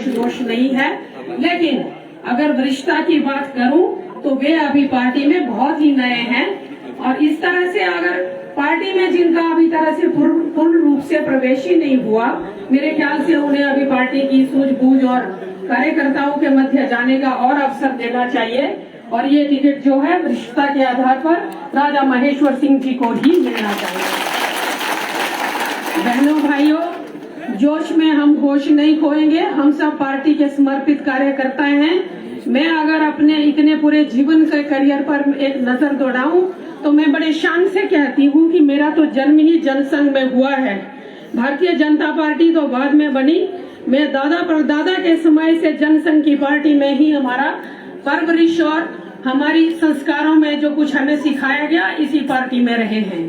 दोष नहीं है, लेकिन अगर वरिष्ठता की बात करूं तो वे अभी पार्टी में बहुत ही नए हैं और इस तरह से अगर पार्टी में जिनका अभी तरह से पूर्ण रूप से प्रवेश ही नहीं हुआ, मेरे ख्याल से उन्हें अभी पार्टी की सूझबूझ और कार्यकर्ताओं के मध्य जाने का और अवसर देना चाहिए और ये टिकट जो है वरिष्ठता के आधार पर राजा महेश्वर सिंह जी को ही मिलना चाहिए। बहनों भाइयों, जोश में हम होश नहीं खोएंगे। हम सब पार्टी के समर्पित कार्यकर्ता हैं। मैं अगर अपने इतने पूरे जीवन के करियर पर एक नजर दौड़ाऊं तो मैं बड़े शान से कहती हूं कि मेरा तो जन्म ही जनसंघ में हुआ है। भारतीय जनता पार्टी तो बाद में बनी। मैं दादा परदादा के समय से जनसंघ की पार्टी में ही हमारा परवरिश और हमारी संस्कारों में जो कुछ हमें सिखाया गया इसी पार्टी में रहे हैं।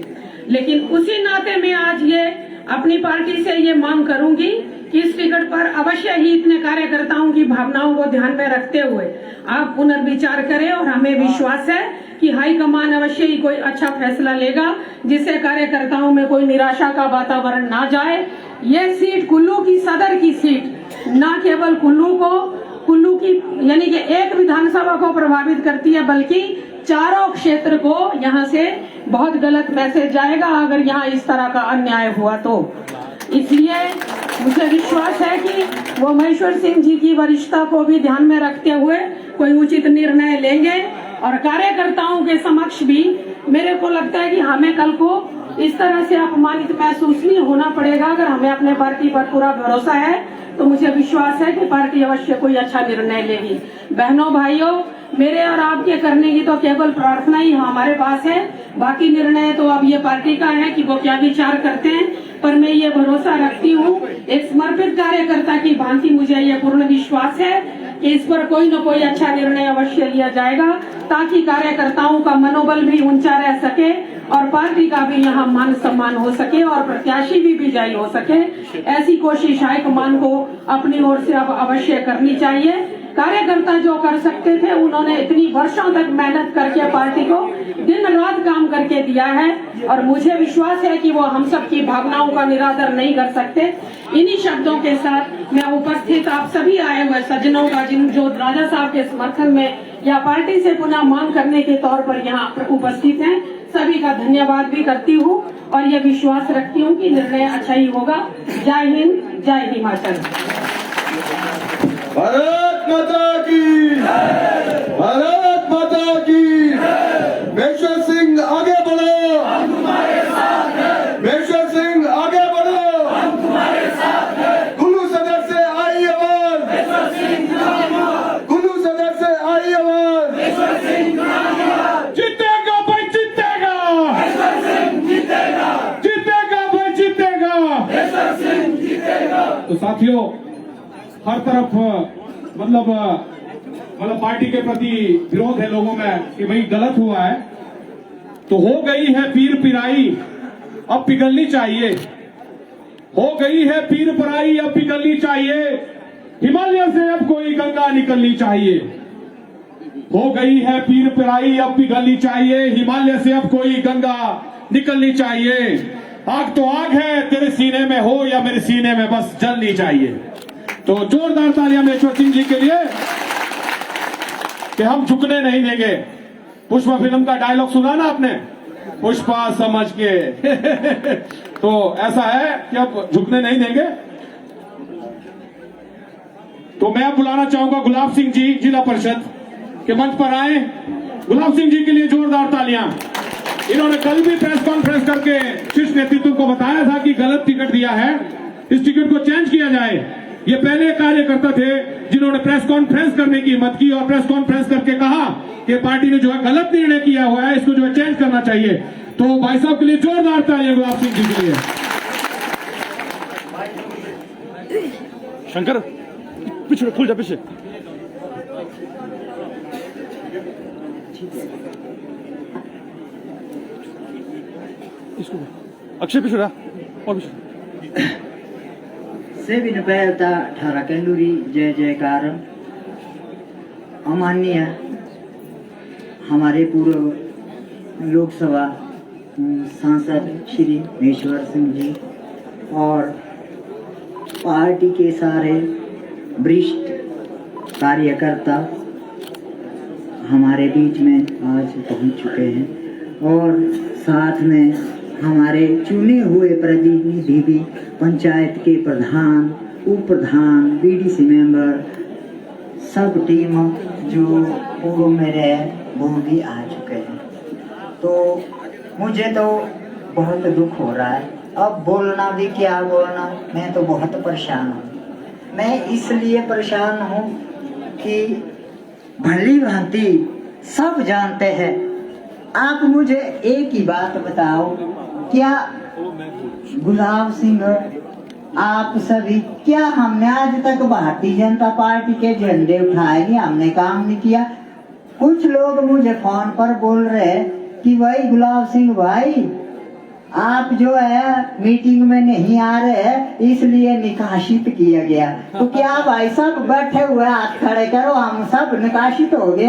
लेकिन उसी नाते मैं आज ये अपनी पार्टी से ये मांग करूंगी कि इस टिकट पर अवश्य ही इतने कार्यकर्ताओं की भावनाओं को ध्यान में रखते हुए आप पुनर्विचार करें और हमें विश्वास है कि हाईकमान अवश्य ही कोई अच्छा फैसला लेगा जिससे कार्यकर्ताओं में कोई निराशा का वातावरण ना जाए। ये सीट कुल्लू की सदर की सीट न केवल कुल्लू की यानी कि एक विधानसभा को प्रभावित करती है बल्कि चारों क्षेत्र को यहाँ से बहुत गलत मैसेज जाएगा अगर यहाँ इस तरह का अन्याय हुआ तो। इसलिए मुझे विश्वास है कि वो महेश्वर सिंह जी की वरिष्ठता को भी ध्यान में रखते हुए कोई उचित निर्णय लेंगे और कार्यकर्ताओं के समक्ष भी मेरे को लगता है कि हमें कल को इस तरह से अपमानित महसूस नहीं होना पड़ेगा। अगर हमें अपने पार्टी पर पूरा भरोसा है तो मुझे विश्वास है कि पार्टी अवश्य कोई अच्छा निर्णय लेगी। बहनों भाइयों, मेरे और आपके करने की तो केवल प्रार्थना ही हमारे पास है, बाकी निर्णय तो अब ये पार्टी का है कि वो क्या विचार करते हैं। पर मैं ये भरोसा रखती हूँ, एक समर्पित कार्यकर्ता की भांति मुझे ये पूर्ण विश्वास है कि इस पर कोई न कोई अच्छा निर्णय अवश्य लिया जाएगा ताकि कार्यकर्ताओं का मनोबल भी ऊंचा रह सके और पार्टी का भी यहाँ मान सम्मान हो सके और प्रत्याशी भी विजयी हो सके। ऐसी कोशिश हाईकमान को अपनी ओर से अब अवश्य करनी चाहिए। कार्यकर्ता जो कर सकते थे उन्होंने इतनी वर्षों तक मेहनत करके पार्टी को दिन रात काम करके दिया है और मुझे विश्वास है कि वो हम सब की भावनाओं का निरादर नहीं कर सकते। इन्हीं शब्दों के साथ मैं उपस्थित आप सभी आए हुए सज्जनों का जो राजा साहब के समर्थन में या पार्टी से पुनः मांग करने के तौर पर यहाँ उपस्थित हैं, सभी का धन्यवाद भी करती हूँ और ये विश्वास रखती हूँ कि निर्णय अच्छा ही होगा। जय हिंद, जय हिमाचल। भारत माता की, भारत माता की। महेश्वर सिंह आगे बढ़ो, हम तुम्हारे साथ हैं। महेश्वर सिंह आगे बढ़ो, हम तुम्हारे साथ हैं। कुल्लू सदर से आई आवाज, महेश्वर सिंह जिंदाबाद। कुल्लू सदर से आई आवाज, महेश्वर सिंह जिंदाबाद। जीतेगा भाई जीतेगा, महेश्वर सिंह जीतेगा। जीतेगा भाई जीतेगा, महेश्वर सिंह जीतेगा। तो साथियों, हर तरफ मतलब पार्टी के प्रति विरोध है लोगों में कि भाई गलत हुआ है तो हो गई है पीर पिराई अब पिघलनी चाहिए। हो गई है पीर पिराई अब पिघलनी चाहिए। हिमालय से अब कोई गंगा निकलनी चाहिए। हो गई है पीर पिराई अब पिघलनी चाहिए। हिमालय से अब कोई गंगा निकलनी चाहिए। आग तो आग है, तेरे सीने में हो या मेरे सीने में, बस जलनी चाहिए। तो जोरदार तालियां महेश्वर सिंह जी के लिए कि हम झुकने नहीं देंगे। पुष्पा फिल्म का डायलॉग सुना ना आपने, पुष्पा समझ के तो ऐसा है कि अब झुकने नहीं देंगे। तो मैं बुलाना चाहूंगा गुलाब सिंह जी, जिला परिषद के मंच पर आए। गुलाब सिंह जी के लिए जोरदार तालियां। इन्होंने कल भी प्रेस कॉन्फ्रेंस करके शीर्ष नेतृत्व को बताया था कि गलत टिकट दिया है, इस टिकट को चेंज किया जाए। ये पहले कार्यकर्ता थे जिन्होंने प्रेस कॉन्फ्रेंस करने की हिम्मत की और प्रेस कॉन्फ्रेंस करके कहा कि पार्टी ने जो है गलत निर्णय किया हुआ है, इसको जो है चेंज करना चाहिए। तो भाई साहब के लिए जोरदार तालियां गुलाब सिंह जी के लिए। शंकर पीछे खुल जा, पीछे इसको अक्षय पीछे रहा और पीछे सेविन पैलता ठारा कंदूरी जय जयकार। अमाननीय हमारे पूर्व लोकसभा सांसद श्री महेश्वर सिंह जी और पार्टी के सारे वरिष्ठ कार्यकर्ता हमारे बीच में आज पहुंच चुके हैं और साथ में हमारे चुने हुए प्रतिनिधि भी, पंचायत के प्रधान, उप प्रधान, बीडीसी मेंबर, सब टीम जो पूर्व में रहे वो भी आ चुके हैं। तो मुझे तो बहुत दुख हो रहा है, अब बोलना भी क्या बोलना, मैं तो बहुत परेशान हूँ। मैं इसलिए परेशान हूँ कि भली भांति सब जानते हैं। आप मुझे एक ही बात बताओ, क्या गुलाब सिंह आप सभी, क्या हमने आज तक भारतीय जनता पार्टी के झंडे उठाए नहीं? हमने काम नहीं किया। कुछ लोग मुझे फोन पर बोल रहे हैं कि भाई गुलाब सिंह भाई, आप जो है मीटिंग में नहीं आ रहे हैं इसलिए निकासित किया गया। तो क्या भाई सब बैठे हुए हाथ खड़े करो, हम सब निकासित हो गए,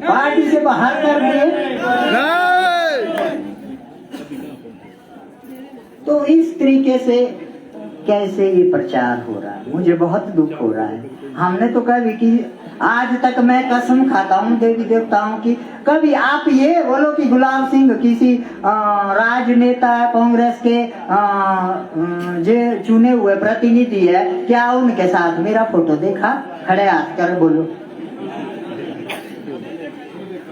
पार्टी से बाहर कर दिए? तो इस तरीके से कैसे ये प्रचार हो रहा है, मुझे बहुत दुख हो रहा है। हमने तो कभी कि आज तक मैं कसम खाता हूँ देवी देवताओं की, कभी आप ये बोलो कि गुलाब सिंह किसी राजनेता कांग्रेस के जो चुने हुए प्रतिनिधि है, क्या उनके साथ मेरा फोटो देखा? खड़े हाथ कर बोलो।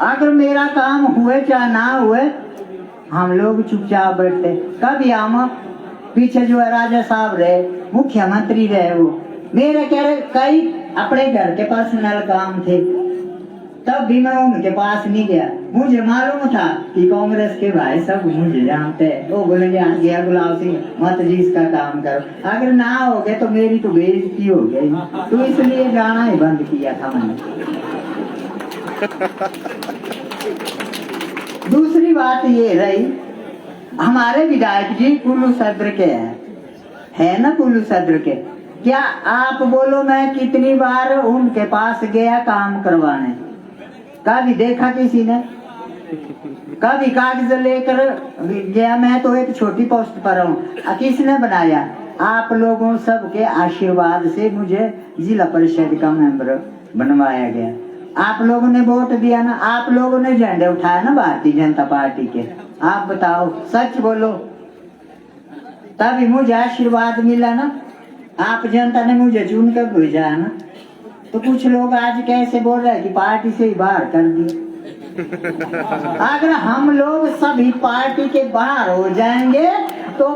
अगर मेरा काम हुए चाहे ना हुए, हम लोग चुपचाप बैठते। कभी हम पीछे जो है राजा साहब रहे, मुख्यमंत्री रहे, वो मेरे कई अपने घर के पर्सनल काम थे, तब भी मैं उनके पास नहीं गया। मुझे मालूम था कि कांग्रेस के भाई सब मुझे जानते हैं, वो बोलेंगे आ गया गुलाब सिंह, मत जी इसका काम करो। अगर ना हो गए तो मेरी तो बेइज्जती हो गई, तो इसलिए जाना ही बंद किया था मैंने। दूसरी बात ये रही, हमारे विधायक जी कुल्लू सदर के है ना, कुल्लू सदर के। क्या आप बोलो मैं कितनी बार उनके पास गया काम करवाने, कभी देखा किसी ने? कभी कागज लेकर गया? मैं तो एक छोटी पोस्ट पर हूँ, किसने बनाया? आप लोगों सबके आशीर्वाद से मुझे जिला परिषद का मेंबर बनवाया गया। आप लोगों ने वोट दिया ना, आप लोगों ने झंडे उठाए ना भारतीय जनता पार्टी के। आप बताओ, सच बोलो, तभी मुझे आशीर्वाद मिला ना। आप जनता ने मुझे चुन कर भेजा है ना। तो कुछ लोग आज कैसे बोल रहे हैं कि पार्टी से ही बाहर कर दिए। अगर हम लोग सभी पार्टी के बाहर हो जाएंगे तो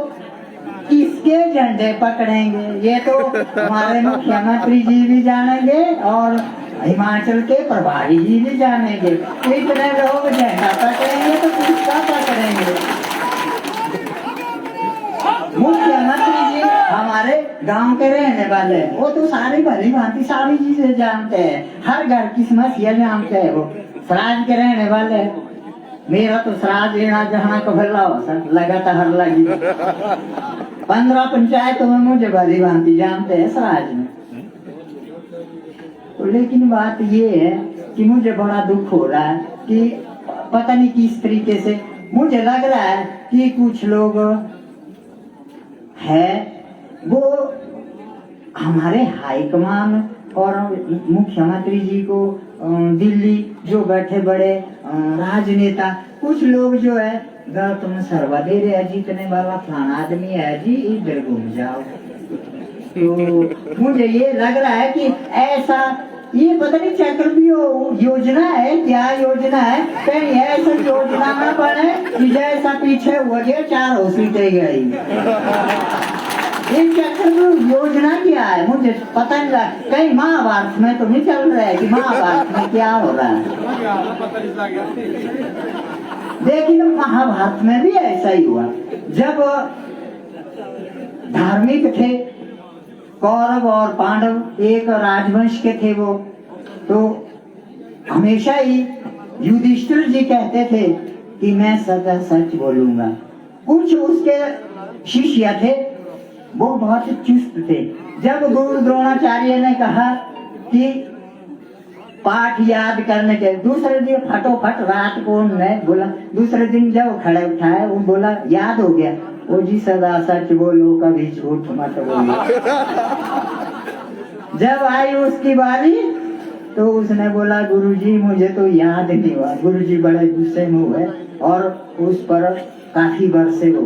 किसके झंडे पकड़ेंगे? ये तो हमारे मुख्यमंत्री जी भी जानेंगे और हिमाचल के प्रभारी जी भी जानेंगे। इतने लोग झंडा पकड़ेंगे तो किसका पकड़ेंगे? मुख्यमंत्री जी हमारे गांव के रहने वाले, वो तो सारी भली भांति सारी चीजें जानते हैं, हर घर की समस्या जानते हैं। वो सराज के रहने वाले, मेरा तो सराज लेना जहाँ को भला हो सर लगातार लगी 15 पंचायतों में मुझे भली भांति जानते हैं सराज में। तो लेकिन बात ये है कि मुझे बड़ा दुख हो रहा है कि पता नहीं किस तरीके से, मुझे लग रहा है कि कुछ लोग है वो हमारे हाईकमान और मुख्यमंत्री जी को दिल्ली जो बैठे बड़े राजनेता, कुछ लोग जो है गलत में सरवा दे रहे हैं, जीतने वाला फलाना आदमी है जी, इधर घूम जाओ। तो मुझे ये लग रहा है कि ऐसा ये पता नहीं चक्रव्यूह योजना है, क्या योजना है, कहीं ऐसा योजना न बने कि जैसा पीछे हुआ गया 4 सीटें गई। ये चक्रव्यूह योजना क्या है मुझे पता नहीं लगा। कहीं महाभारत में तो नहीं चल रहा है कि महाभारत में क्या हो रहा है, लेकिन महाभारत में भी ऐसा ही हुआ। जब धार्मिक थे कौरव और पांडव, एक राजवंश के थे वो, तो हमेशा ही युधिष्ठिर जी कहते थे कि मैं सदा सच बोलूंगा। कुछ उसके शिष्य थे वो बहुत चुस्त थे। जब गुरु द्रोणाचार्य ने कहा कि पाठ याद करने के, दूसरे दिन फटोफट रात को उन्होंने बोला, दूसरे दिन जब खड़े उठाए वो बोला याद हो गया, वो जी सदा सच बोलो कभी झूठ मत बोलो। जब आई उसकी बारी तो उसने बोला गुरुजी मुझे तो याद नहीं हुआ। गुरुजी बड़े गुस्से में हुए और उस पर काफी बरसे हो।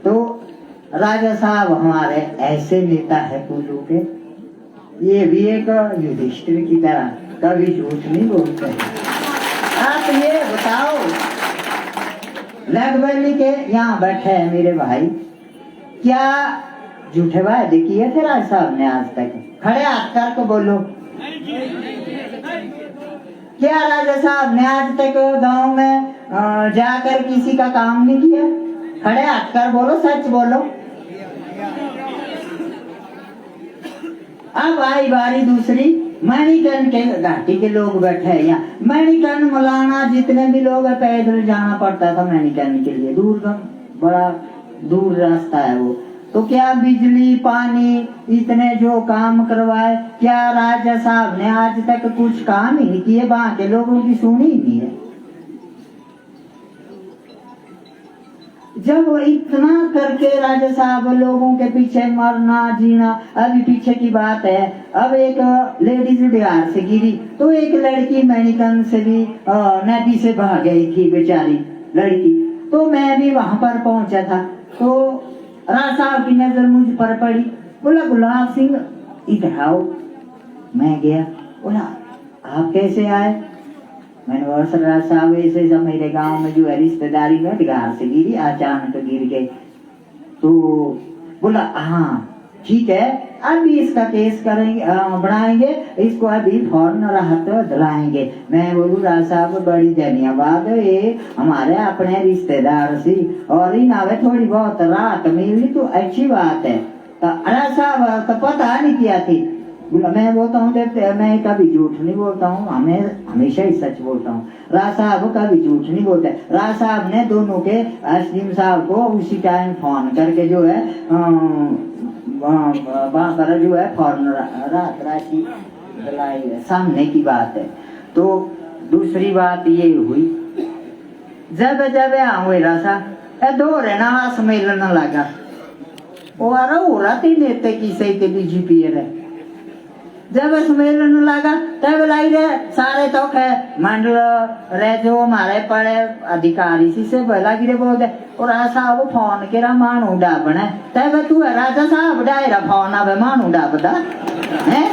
तो राजा साहब हमारे ऐसे नेता है कुल्लू के, ये भी एक युधिष्ठिर की तरह कभी झूठ नहीं बोलते। आप ये बताओ, लगबैली के यहाँ बैठे हैं मेरे भाई, क्या झूठे वादे किए थे राजा साहब ने आज तक? खड़े हाथ करके बोलो, क्या राजा साहब ने आज तक गांव में जाकर किसी का काम नहीं किया? खड़े हाथ कर बोलो, सच बोलो। अब आई बारी दूसरी, मणिकर्ण के घाटी के लोग बैठे हैं यहाँ। मणिकर्ण मौलाना जितने भी लोग है, पैदल जाना पड़ता था मणिकर्ण के लिए, बड़ा दूर रास्ता है वो। तो क्या बिजली पानी इतने जो काम करवाए, क्या राजा साहब ने आज तक कुछ काम ही नहीं किए? वहां के लोगों की सुनी ही नहीं है। जब वो इतना करके राजा साहब लोगों के पीछे मरना जीना, अभी पीछे की बात है, अब एक लेडीज बिहार से गिरी तो एक लड़की मणिकर्ण से भी नदी से बह गई थी बेचारी लड़की। तो मैं भी वहां पर पहुंचा था, तो राजा साहब की नजर मुझ पर पड़ी। बोला गुलाब सिंह इधर आओ। मैं गया, बोला आप कैसे आए? मैंने बोला सर राजा साहब ऐसे सब मेरे गांव में जो है रिश्तेदारी में घर से गिरी, अचानक गिर गए। तो बोला हाँ ठीक है, अभी इसका केस करेंगे, बढ़ाएंगे, इसको अभी फौरन राहत दिलाएंगे। मैं बोलूँ राजा साहब बड़ी धन्यवाद, ये हमारे अपने रिश्तेदार सी और इन आवे थोड़ी बहुत राहत मिली तो अच्छी बात है। तो राजा साहब तो पता नहीं किया थी। मैं बोलता हूँ मैं कभी झूठ नहीं बोलता हूँ, हमें हमेशा ही सच बोलता हूँ। राजा साहब कभी झूठ नहीं बोलते। राजा साहब ने दोनों के एसडीएम साहब को उसी टाइम फोन करके जो है वहाँ पर जो है फौरन रात राशि दिलाई है, सामने की बात है। तो दूसरी बात ये हुई, जब हुए रासा दो रहना सम्मेलन लगा वो राती नेते की सही बीजेपी है। जब सम्मेलन लगा तब लाई रहे सारे तो मंडल रहे जो हमारे पड़े अधिकारी से बोला गिरे बोल दे और राजा साहब फोन के मान उड़ा बने तब तू राजा साहब डायरा फोन आवे मान उड़ा बता है।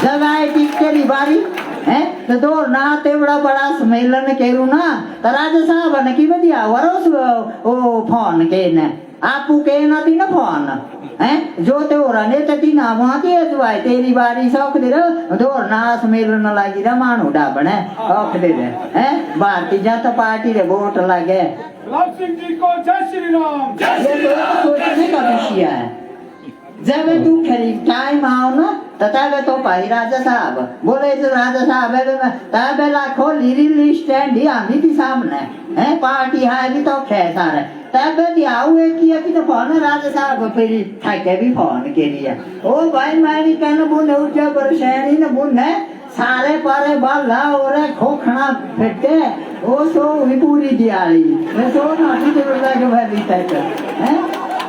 जब आए टिकरी बारी है तो दो ना ते बड़ा सम्मेलन केरू ना तो राजा साहब ने की बदिया वरोस वो फोन के ने आपू के ना ती ना फोन है जो ते हो रहा ते ती ना वहां की अजवाई तेरी बारी सौख दे रहा दो ना सम्मेलन लगी रा मान उड़ा बने औख दे दे है भारतीय जनता पार्टी रे वोट लगे। गुलाब सिंह जी को जय श्री राम। ये तो सोचने का विषय है। जब तू खरीद टाइम आओ ना तब तो भाई राजा साहब बोले तो राजा साहब तब लाखों लीरी लिस्ट है भी सामने है पार्टी है भी तो खे सारे तब दियाऊए किया कि तो फोन राजा साहब फिर ठाके भी फोन के लिए ओ भाई मैंने कहना बुने उजा पर शहरी न बुने सारे पारे बाला और खोखना फिटे वो सो हुई पूरी दियाली मैं सो ना की तो लगे भरी तक हैं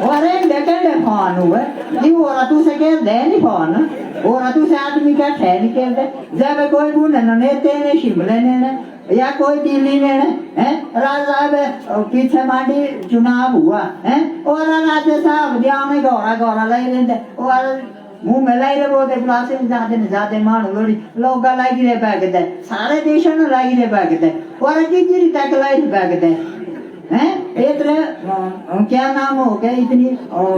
और एक डेकेंड फोन हुए ये और तू से के दे नहीं फोन और तू से आदमी का ठहर के दे जब कोई बुने नेते ने शिमले ने या कोई दिल्ली ने है राजा साहब पीछे माटी चुनाव हुआ है और राजा साहब दिया में गौरा लाई लेते और मुंह में लाई रे बोलते प्लासे में जाते मानो लोड़ी लोग लाई रे बैगते सारे देशों ने लाई रे बैगते और जी तक लाई बैगते हैं इतने क्या नाम हो गया इतनी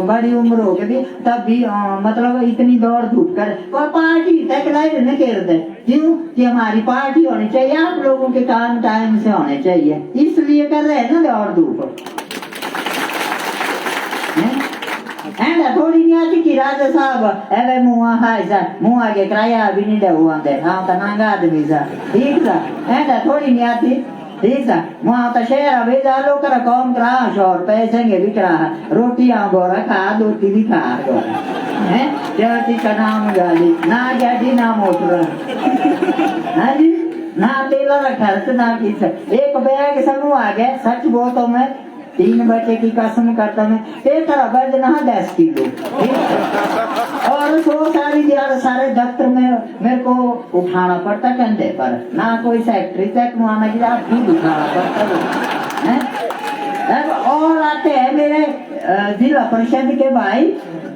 बड़ी उम्र हो गई तब भी मतलब इतनी दौड़ धूप कर और पार्टी तक लाई नहीं करते क्यों कि हमारी पार्टी होनी चाहिए आप लोगों के काम टाइम से होने चाहिए इसलिए कर रहे हैं ना दौड़ धूप थोड़ी नहीं आती कि राजा साहब एवे मुआ हाय सा मुआ के किराया भी नहीं दे हुआ दे हम तो नांगा आदमी सा ठीक सा ऐसा थोड़ी नहीं आती ठीक है वहाँ तो शेर भेजा लो कर कौन करा शोर पैसे भी करा रोटियां गोरा खा दूती भी खा है जाति का नाम गाली ना गाड़ी ना मोटर हाँ जी ना तेला खर्च ना किस एक बैग समूह आ गया सच बोल तो मैं 3 बच्चे की कसम करता मैं तेरा वजन 10 किलो और और 100 सारी दिहाड़ सारे दफ्तर में मेरे को उठाना पड़ता कंधे पर, ना कोई सेक्रेटरी तक माना कि आप खुद उठाना पड़ता है। और आते हैं मेरे जिला परिषद के भाई,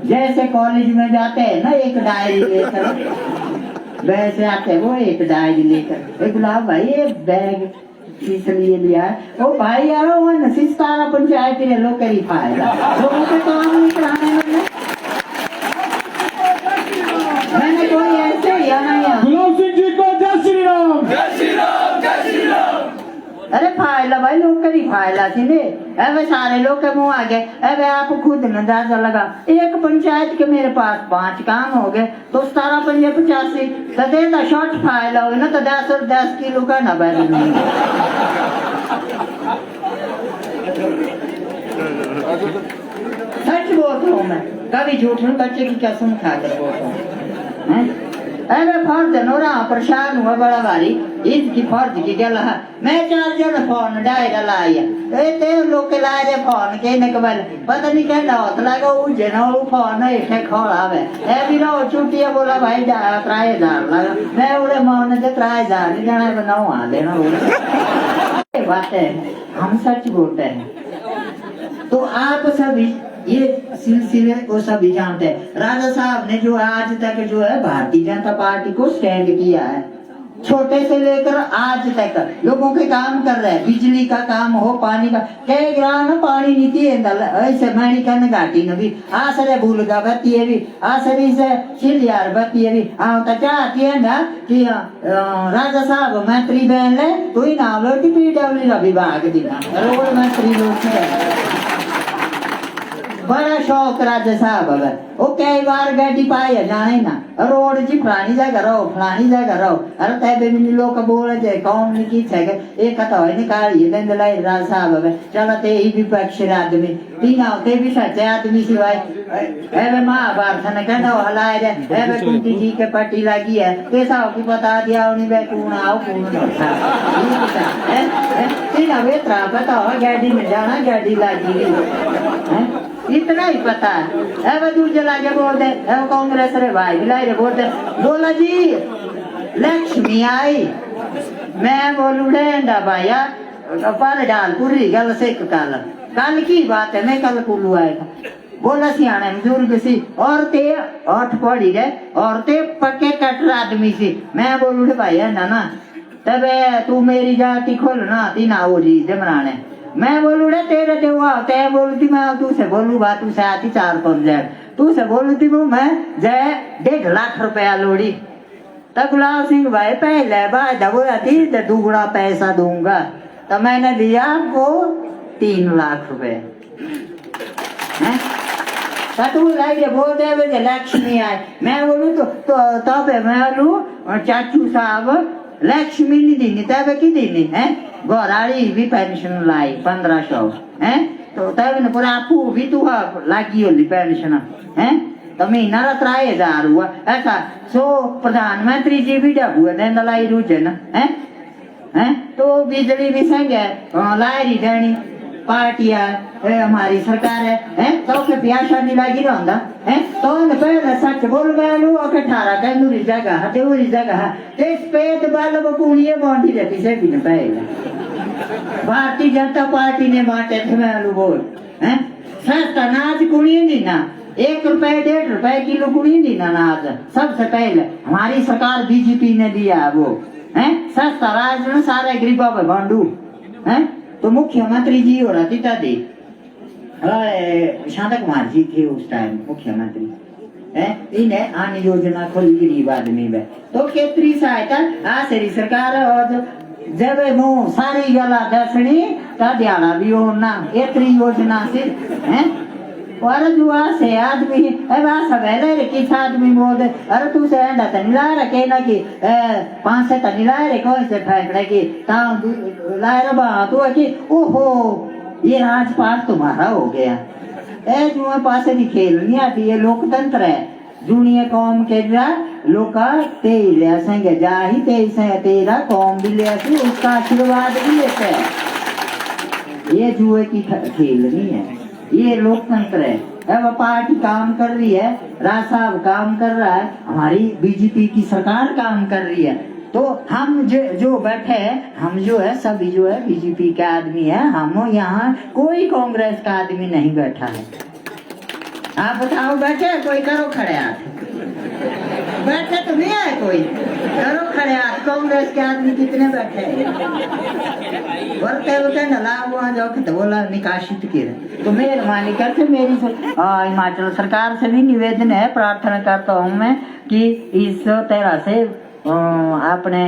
जैसे कॉलेज में जाते हैं ना एक डायरी लेकर, वैसे आते हैं वो एक डायरी लेकर, गुलाब भाई ये बैग इसलिए लिया है। ओ भाई यार वो नसीस्तारा पंचायत रे लोग करी फायदा लोगों के काम नहीं कराने मैंने कोई ऐसे या नहीं है। गुलाब सिंह जी को जय श्री राम। जय श्री राम, जय श्री राम। अरे फायला भाई लोग करी फायला सीधे अबे सारे लोग के मुंह आ गए। अबे आप खुद अंदाजा लगा, एक पंचायत के मेरे पास 5 काम हो गए तो 17 पंजे 85 तो देता शॉर्ट फायला हो ना तो 10 किलो का ना बैठ नहीं। सच बोलता हूँ मैं, कभी झूठ नहीं, बच्चे की कसम खाकर बोलता हूँ। अरे फर्ज नोरा परेशान हुआ बड़ा भारी इसकी फर्ज की गल है। मैं 4 जन फोन डायरा लाया ते लोग लाए रे फोन के ने कबल पता नहीं क्या होत लगा वो जनों फोन है खोला है ए भी रो छुट्टियां बोला भाई 3000 लगा मैं उड़े मोहन दे 3000 नहीं जाना बनाओ आ देना बात है, हम सच बोलते हैं। तो आप सभी ये सिलसिले को सभी जानते हैं। राजा साहब ने जो आज तक जो है भारतीय जनता पार्टी को स्टैंड किया है, छोटे से लेकर आज तक लोगों के काम कर रहे हैं। बिजली का काम हो, पानी का कई ग्राम पानी नीति ऐसे मैनी कन घाटी ने भी आसरे भूल का बत्ती है भी आसरी से चिलियार बत्ती है भी तो चाहती है ना कि राजा साहब मैत्री बहन ले तो ही नाम लो कि PWD विभाग दिना रोड मैत्री लोग बड़ा शौक राजा साहब है वो कई बार गाड़ी पाई है जाने ना रोड जी फलानी जगह रहो फलानी जगह रहो। अरे तय भी लोग बोले थे कौन नहीं की थे एक तो निकाली है दिन लाई राजा साहब है चलते ही विपक्ष आदमी तीन होते भी सच्चे आदमी सिवाय एवं महाभारत ने कहना हलाए रे एवं कुंती जी के पट्टी लगी है कैसा की बता दिया उन्हीं वे कौन आओ कौन तीन वेत्रा बताओ गाड़ी में जाना गाड़ी लगी इतना ही पता है। अब दूसरे लागे बोल दे कांग्रेस रे भाई बिलाई रे बोल दे बोला जी लक्ष्मी आई मैं बोलू डेंडा भाईया पर डाल पूरी गल से कल की बात है मैं कल कुल्लू आएगा बोला सियाने बुजुर्ग सी औरतें 8 पढ़ी रे औरतें पक्के कटर आदमी सी मैं बोलू रे भाईया ना तब तू मेरी जाति खोलना तीना वो जी जमराने मैं बोलू रे तेरे देवा तय बोलती मैं तू से बोलू बात तू से आती 4-5 जन तू से बोलती हूँ मैं जय 1.5 लाख रुपया लोड़ी तब गुलाब सिंह भाई पहले बात बोला थी 2 पैसा दूंगा तो मैंने दिया आपको 3 लाख रुपए तू लाइए बोल दे लक्ष्मी आए मैं बोलू तो तब मैं बोलू चाचू साहब लक्ष्मी नहीं देनी तब की देनी है गोराड़ी भी पेंशन लाई 1500 है तो तब पूरा आपू भी तू लागी होली पेंशन है तो महीना 3000 हुआ ऐसा सो प्रधानमंत्री जी भी जब हुए दिन लाई रुझे न है तो बिजली भी संग लाई देनी पार्टियां हमारी सरकार है तो प्यासा नहीं लगी रहा है तो पहले सच बोल गलू 18 कंदूरी जगह हटेरी जगह पेट बाल पुणिये बांटी रहती से भी पहले भारतीय जनता पार्टी ने बांटे थे मैं बोल है सस्ता अनाज कुड़िए नहीं ना 1 रुपए 1.5 रुपए किलो कुड़िए नहीं ना अनाज सबसे पहले हमारी सरकार बीजेपी ने दिया वो है सस्ता राशन सारे गरीबों पे बांटू है तो मुख्यमंत्री जी हो रहा था दी शांता कुमार जी थे उस टाइम मुख्यमंत्री है इन्हें अन्य योजना खोली गरीब आदमी में तो केतरी सहायता आसरी सरकार और जब मुँह सारी गला दसनी दिहाड़ा भी होना एतरी योजना से है और जुआ से आदमी सवेरे किस आदमी बोल दे अरे तू से अंडा तनी ला रखे ना कि 5 से तनी ला रे कौन से फेंकने की ला रे बा तू कि ओहो ये राजपाट तुम्हारा हो गया ए जुआ पास नहीं खेलनी आती ये लोकतंत्र है दुनिया कौम के लोग तेरा संग जा ही तेरा कौम भी ले उसका आशीर्वाद भी लेते हैं। ये जुए की खेल नहीं है ये लोकतंत्र है। वो पार्टी काम कर रही है, राज साहब काम कर रहा है, हमारी बीजेपी की सरकार काम कर रही है। तो हम जो बैठे हैं, हम जो है सभी जो है बीजेपी के आदमी है। हम यहाँ कोई कांग्रेस का आदमी नहीं बैठा है। आप बताओ बैठे है कोई? करो खड़े हाथ। बैठे तो नहीं है कोई? करो खड़े हाथ। कांग्रेस के आदमी कितने बैठे हैं? बोलते नला वहाँ जाओ तो बोला निकासित की। तो मेहरबानी करके मेरी हिमाचल सरकार से भी निवेदन है, प्रार्थना करता हूँ मैं कि इस तरह से आपने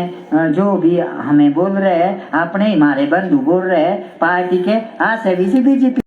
जो भी हमें बोल रहे हैं, अपने हमारे बंधु बोल रहे हैं पार्टी के, आज से बीजेपी